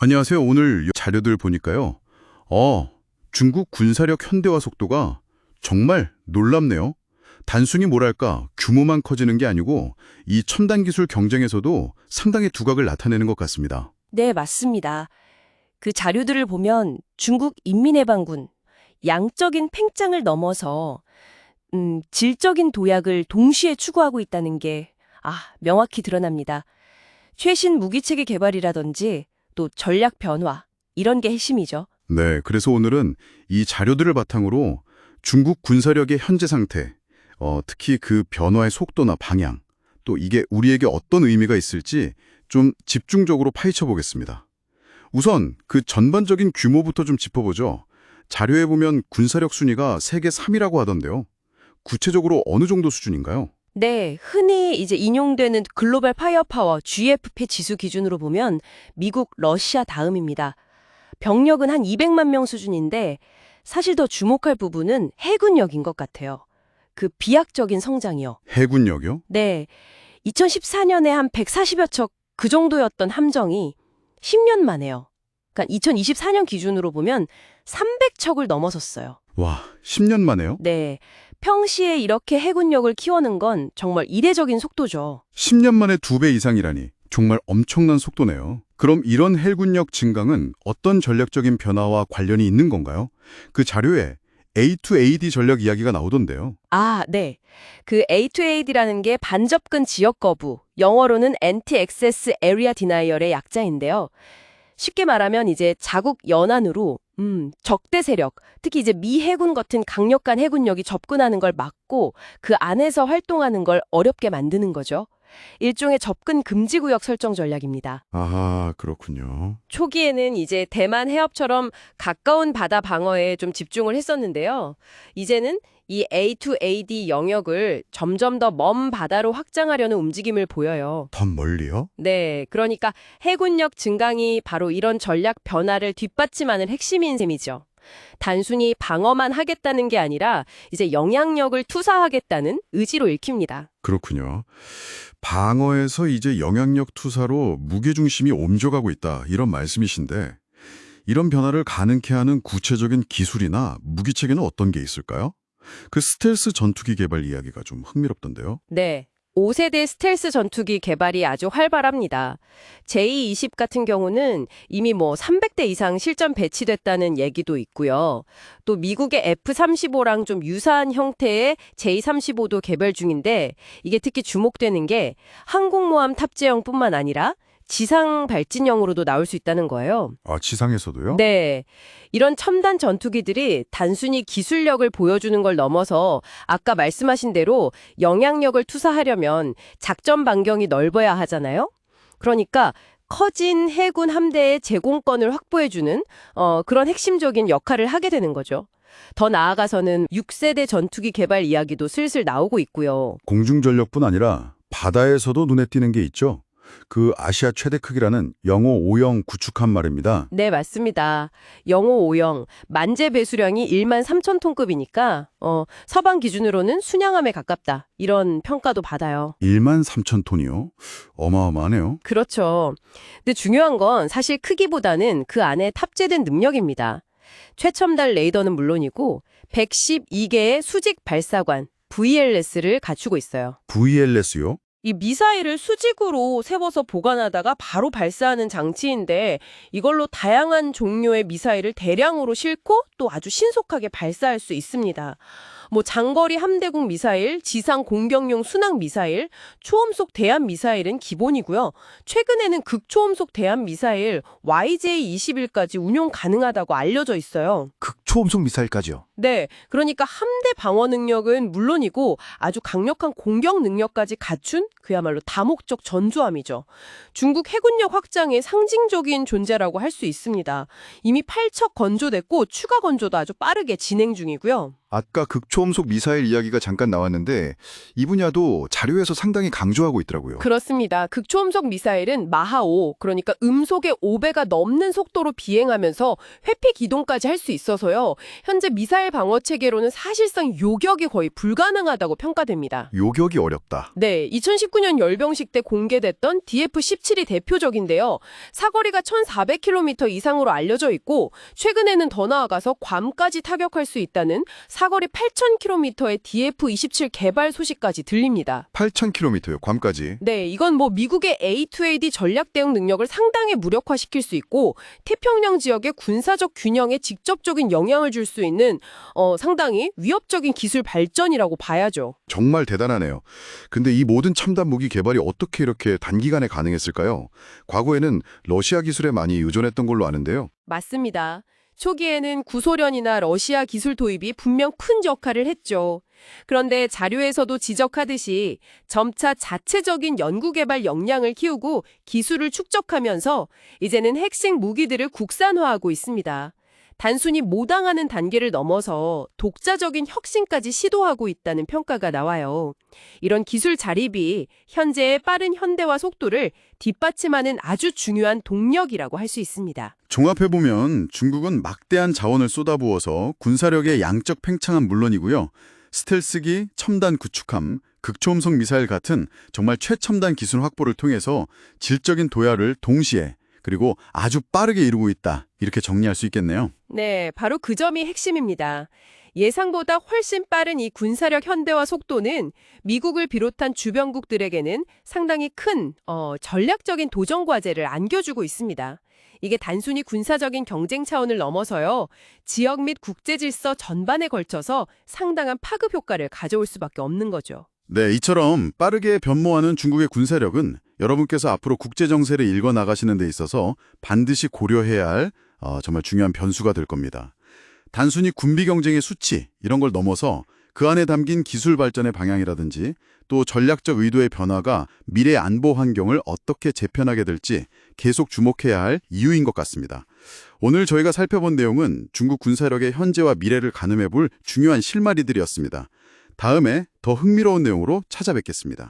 안녕하세요. 오늘 자료들 보니까요. 중국 군사력 현대화 속도가 정말 놀랍네요. 단순히 뭐랄까 규모만 커지는 게 아니고 이 첨단 기술 경쟁에서도 상당히 두각을 나타내는 것 같습니다. 네, 맞습니다. 그 자료들을 보면 중국 인민해방군 양적인 팽창을 넘어서 질적인 도약을 동시에 추구하고 있다는 게 명확히 드러납니다. 최신 무기체계 개발이라든지 또 전략 변화 이런 게 핵심이죠. 네, 그래서 오늘은 이 자료들을 바탕으로 중국 군사력의 현재 상태, 특히 그 변화의 속도나 방향, 또 이게 우리에게 어떤 의미가 있을지 좀 집중적으로 파헤쳐 보겠습니다. 우선 그 전반적인 규모부터 좀 짚어보죠. 자료에 보면 군사력 순위가 세계 3위라고 하던데요. 구체적으로 어느 정도 수준인가요? 네, 흔히 이제 인용되는 글로벌 파이어파워 GFP 지수 기준으로 보면 미국, 러시아 다음입니다. 병력은 한 200만 명 수준인데 사실 더 주목할 부분은 해군력인 것 같아요. 그 비약적인 성장이요. 해군력이요? 네, 2014년에 한 140여 척 그 정도였던 함정이 10년 만에요. 그러니까 2024년 기준으로 보면 300척을 넘어섰어요. 와, 10년 만에요? 네, 평시에 이렇게 해군력을 키워는 건 정말 이례적인 속도죠. 10년 만에 2배 이상이라니 정말 엄청난 속도네요. 그럼 이런 해군력 증강은 어떤 전략적인 변화와 관련이 있는 건가요? 그 자료에 A2AD 전략 이야기가 나오던데요. 네. 그 A2AD라는 게 반접근 지역 거부, 영어로는 Anti-Access Area Denial의 약자인데요. 쉽게 말하면 이제 자국 연안으로 적대 세력, 특히 이제 미 해군 같은 강력한 해군력이 접근하는 걸 막고 그 안에서 활동하는 걸 어렵게 만드는 거죠. 일종의 접근 금지 구역 설정 전략입니다. 아, 그렇군요. 초기에는 이제 대만 해협처럼 가까운 바다 방어에 좀 집중을 했었는데요. 이제는 이 A2AD 영역을 점점 더 먼 바다로 확장하려는 움직임을 보여요. 더 멀리요? 네, 그러니까 해군력 증강이 바로 이런 전략 변화를 뒷받침하는 핵심인 셈이죠. 단순히 방어만 하겠다는 게 아니라 이제 영향력을 투사하겠다는 의지로 읽힙니다. 그렇군요. 방어에서 이제 영향력 투사로 무게중심이 옮겨가고 있다, 이런 말씀이신데 이런 변화를 가능케 하는 구체적인 기술이나 무기체계는 어떤 게 있을까요? 그 스텔스 전투기 개발 이야기가 좀 흥미롭던데요. 네. 5세대 스텔스 전투기 개발이 아주 활발합니다. J-20 같은 경우는 이미 300대 이상 실전 배치됐다는 얘기도 있고요. 또 미국의 F-35랑 좀 유사한 형태의 J-35도 개발 중인데 이게 특히 주목되는 게 항공모함 탑재형뿐만 아니라 지상 발진형으로도 나올 수 있다는 거예요. 아, 지상에서도요? 네. 이런 첨단 전투기들이 단순히 기술력을 보여주는 걸 넘어서 아까 말씀하신 대로 영향력을 투사하려면 작전 반경이 넓어야 하잖아요. 그러니까 커진 해군 함대의 제공권을 확보해주는 그런 핵심적인 역할을 하게 되는 거죠. 더 나아가서는 6세대 전투기 개발 이야기도 슬슬 나오고 있고요. 공중전력뿐 아니라 바다에서도 눈에 띄는 게 있죠. 그 아시아 최대 크기라는 영호 5형 구축함 말입니다. 네, 맞습니다. 영호 5형 만재 배수량이 1만 3천 톤급이니까 서방 기준으로는 순양함에 가깝다. 이런 평가도 받아요. 1만 3천 톤이요? 어마어마하네요. 그렇죠. 근데 중요한 건 사실 크기보다는 그 안에 탑재된 능력입니다. 최첨단 레이더는 물론이고 112개의 수직 발사관 VLS를 갖추고 있어요. VLS요? 이 미사일을 수직으로 세워서 보관하다가 바로 발사하는 장치인데 이걸로 다양한 종류의 미사일을 대량으로 싣고 또 아주 신속하게 발사할 수 있습니다. 장거리 함대국 미사일, 지상 공격용 순항 미사일, 초음속 대함 미사일은 기본이고요. 최근에는 극초음속 대함 미사일 YJ-21까지 운용 가능하다고 알려져 있어요. 극초음속 미사일까지요. 네, 그러니까 함대 방어 능력은 물론이고 아주 강력한 공격 능력까지 갖춘 그야말로 다목적 전투함이죠. 중국 해군력 확장의 상징적인 존재라고 할 수 있습니다. 이미 8척 건조됐고 추가 건조도 아주 빠르게 진행 중이고요. 아까 극초음속 미사일 이야기가 잠깐 나왔는데 이 분야도 자료에서 상당히 강조하고 있더라고요. 그렇습니다. 극초음속 미사일은 마하 5, 그러니까 음속의 5배가 넘는 속도로 비행하면서 회피 기동까지 할 수 있어서요. 현재 미사일 방어 체계로는 사실상 요격이 거의 불가능하다고 평가됩니다. 요격이 어렵다. 네, 2019년 열병식 때 공개됐던 DF-17이 대표적인데요. 사거리가 1,400km 이상으로 알려져 있고 최근에는 더 나아가서 괌까지 타격할 수 있다는 사거리 8,000km의 DF-27 개발 소식까지 들립니다. 8,000km요, 괌까지. 네, 이건 뭐 미국의 A2AD 전략 대응 능력을 상당히 무력화시킬 수 있고 태평양 지역의 군사적 균형에 직접적인 영향을 줄 수 있는 상당히 위협적인 기술 발전이라고 봐야죠. 정말 대단하네요. 근데 이 모든 첨단 무기 개발이 어떻게 이렇게 단기간에 가능했을까요? 과거에는 러시아 기술에 많이 의존했던 걸로 아는데요. 맞습니다. 초기에는 구소련이나 러시아 기술 도입이 분명 큰 역할을 했죠. 그런데 자료에서도 지적하듯이 점차 자체적인 연구개발 역량을 키우고 기술을 축적하면서 이제는 핵심 무기들을 국산화하고 있습니다. 단순히 모당하는 단계를 넘어서 독자적인 혁신까지 시도하고 있다는 평가가 나와요. 이런 기술 자립이 현재의 빠른 현대화 속도를 뒷받침하는 아주 중요한 동력이라고 할 수 있습니다. 종합해보면 중국은 막대한 자원을 쏟아부어서 군사력의 양적 팽창은 물론이고요. 스텔스기, 첨단 구축함, 극초음속 미사일 같은 정말 최첨단 기술 확보를 통해서 질적인 도약을 동시에 그리고 아주 빠르게 이루고 있다. 이렇게 정리할 수 있겠네요. 네, 바로 그 점이 핵심입니다. 예상보다 훨씬 빠른 이 군사력 현대화 속도는 미국을 비롯한 주변국들에게는 상당히 큰 전략적인 도전 과제를 안겨주고 있습니다. 이게 단순히 군사적인 경쟁 차원을 넘어서요. 지역 및 국제 질서 전반에 걸쳐서 상당한 파급 효과를 가져올 수밖에 없는 거죠. 네, 이처럼 빠르게 변모하는 중국의 군사력은 여러분께서 앞으로 국제 정세를 읽어 나가시는 데 있어서 반드시 고려해야 할 정말 중요한 변수가 될 겁니다. 단순히 군비 경쟁의 수치 이런 걸 넘어서 그 안에 담긴 기술 발전의 방향이라든지 또 전략적 의도의 변화가 미래 안보 환경을 어떻게 재편하게 될지 계속 주목해야 할 이유인 것 같습니다. 오늘 저희가 살펴본 내용은 중국 군사력의 현재와 미래를 가늠해 볼 중요한 실마리들이었습니다. 다음에 더 흥미로운 내용으로 찾아뵙겠습니다.